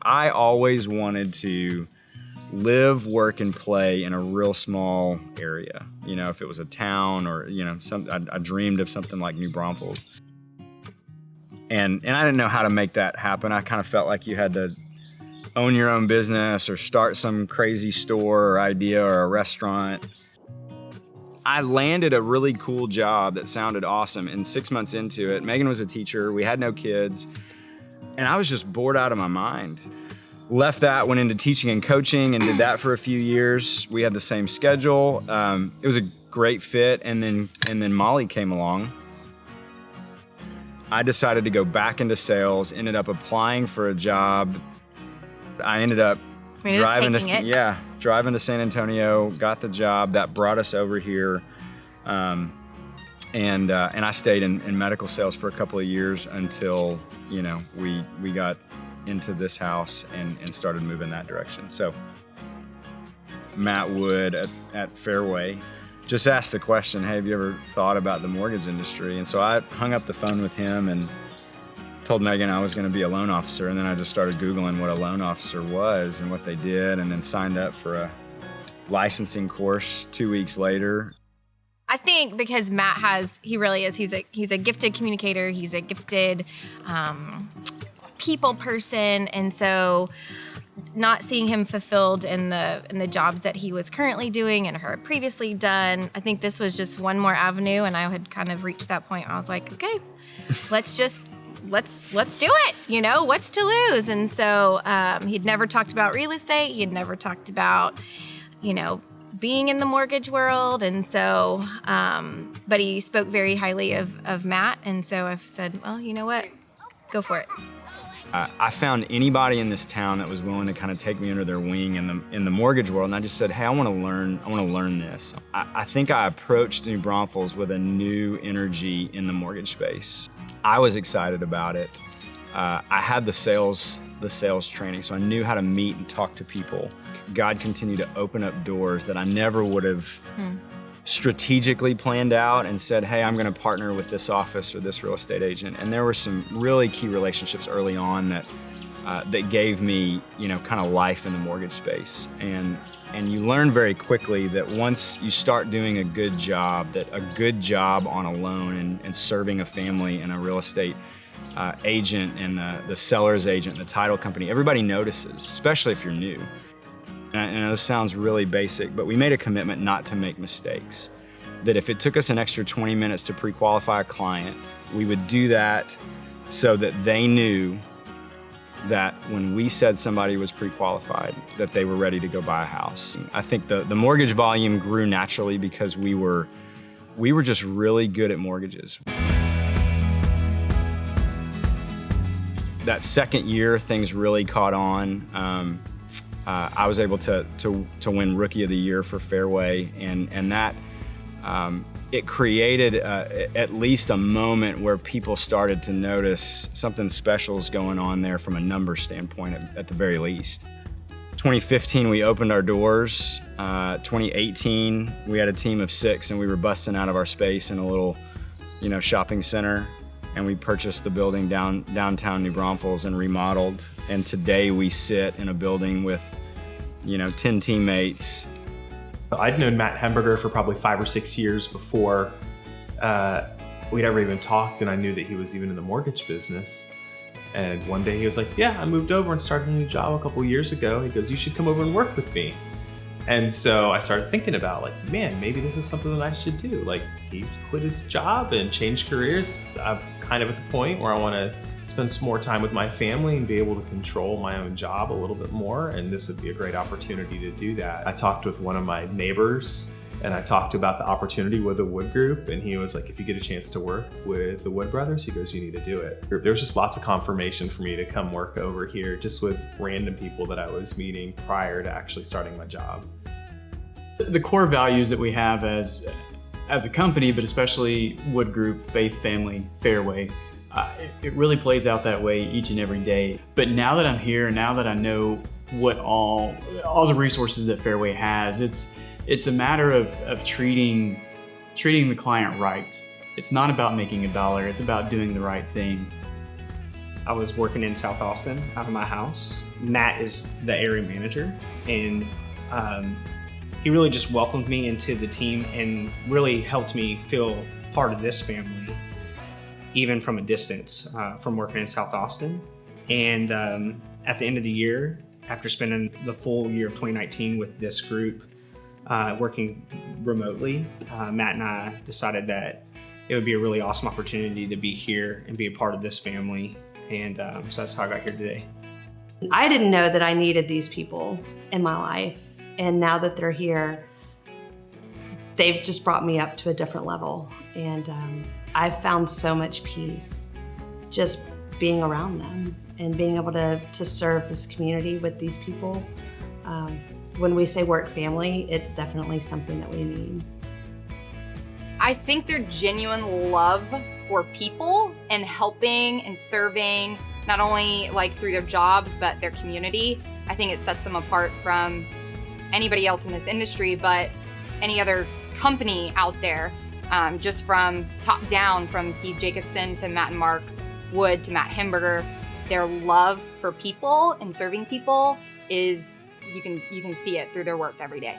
I always wanted to live, work, and play in a real small area. You know, if it was a town or, you know, I dreamed of something like New Braunfels. And I didn't know how to make that happen. I kind of felt like you had to own your own business or start some crazy store or idea or a restaurant. I landed a really cool job that sounded awesome, and 6 months into it, Megan was a teacher, we had no kids, and I was just bored out of my mind. Left that, went into teaching and coaching and did that for a few years. We had the same schedule. It was a great fit, and then Molly came along. I decided to go back into sales, ended up applying for a job. I ended up driving to San Antonio, got the job. That brought us over here. And I stayed in medical sales for a couple of years until, you know, we got into this house and started moving that direction. So Matt Wood at Fairway just asked the question, hey, have you ever thought about the mortgage industry? And so I hung up the phone with him and told Megan I was going to be a loan officer, and then I just started Googling what a loan officer was and what they did, and then signed up for a licensing course 2 weeks later. I think because Matt he really is, he's a gifted communicator, he's a gifted people person, and so not seeing him fulfilled in the jobs that he was currently doing and had previously done, I think this was just one more avenue, and I had kind of reached that point. I was like, okay, let's do it. You know, what's to lose? And so he'd never talked about real estate. He had never talked about, you know, being in the mortgage world. And so, but he spoke very highly of Matt. And so I said, well, you know what? Go for it. I found anybody in this town that was willing to kind of take me under their wing in the mortgage world, and I just said, hey, I want to learn this. I think I approached New Braunfels with a new energy in the mortgage space. I was excited about it. I had the sales training, so I knew how to meet and talk to people. God continued to open up doors that I never would have strategically planned out and said, hey, I'm going to partner with this office or this real estate agent. And there were some really key relationships early on that gave me, you know, kind of life in the mortgage space. And you learn very quickly that once you start doing a good job, that a good job on a loan and serving a family and a real estate agent and the seller's agent, the title company, everybody notices, especially if you're new. And I know this sounds really basic, but we made a commitment not to make mistakes. That if it took us an extra 20 minutes to pre-qualify a client, we would do that so that they knew that when we said somebody was pre-qualified, that they were ready to go buy a house. I think the mortgage volume grew naturally because we were just really good at mortgages. That second year, things really caught on. I was able to win Rookie of the Year for Fairway, and that it created at least a moment where people started to notice something special is going on there from a numbers standpoint at the very least. 2015, we opened our doors. 2018, we had a team of 6, and we were busting out of our space in a little, you know, shopping center. And we purchased the building downtown New Braunfels and remodeled. And today we sit in a building with, you know, 10 teammates. I'd known Matt Hemberger for probably 5 or 6 years before we'd ever even talked, and I knew that he was even in the mortgage business. And one day he was like, yeah, I moved over and started a new job a couple years ago. He goes, you should come over and work with me. And so I started thinking about, like, man, maybe this is something that I should do. Like, he quit his job and changed careers. I'm kind of at the point where I want to spend some more time with my family and be able to control my own job a little bit more. And this would be a great opportunity to do that. I talked with one of my neighbors, and I talked about the opportunity with the Wood Group, and he was like, if you get a chance to work with the Wood brothers, he goes, you need to do it. There was just lots of confirmation for me to come work over here just with random people that I was meeting prior to actually starting my job. The core values that we have as a company, but especially Wood Group, Faith, Family, Fairway, it really plays out that way each and every day. But now that I'm here, now that I know what all the resources that Fairway has, it's a matter of treating the client right. It's not about making a dollar, it's about doing the right thing. I was working in South Austin out of my house. Matt is the area manager, and he really just welcomed me into the team and really helped me feel part of this family, even from a distance, from working in South Austin. And at the end of the year, after spending the full year of 2019 with this group, working remotely, Matt and I decided that it would be a really awesome opportunity to be here and be a part of this family. And so that's how I got here today. I didn't know that I needed these people in my life. And now that they're here, they've just brought me up to a different level. And I've found so much peace just being around them and being able to serve this community with these people. When we say work family, it's definitely something that we need. I think their genuine love for people and helping and serving, not only like through their jobs, but their community, I think it sets them apart from anybody else in this industry, but any other company out there, just from top down, from Steve Jacobson to Matt and Mark Wood to Matt Hemberger. Their love for people and serving people is, you can see it through their work every day.